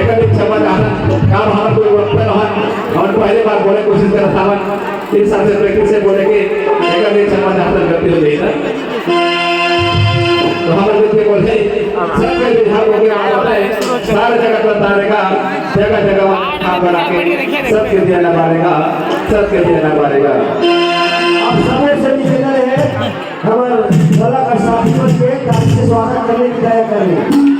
एखादी क्षमा आनंद का हमारा कोई वक्त न हो और पहले बार बोले कोशिश कर रहा था इस साल से प्रैक्टिस से बोले कि एखादी क्षमा आनंद करते हो देना तो हमारे देश में बोले सबके बिहार को क्या होता है सारे जगह पर तारेगा जगह जगह काम करा के सबके देना पड़ेगा सबके देना पड़ेगा आप समय से निकल है हमारे कला का साथियों के कार्य से स्वागत करने की तैयारी कर रहे हैं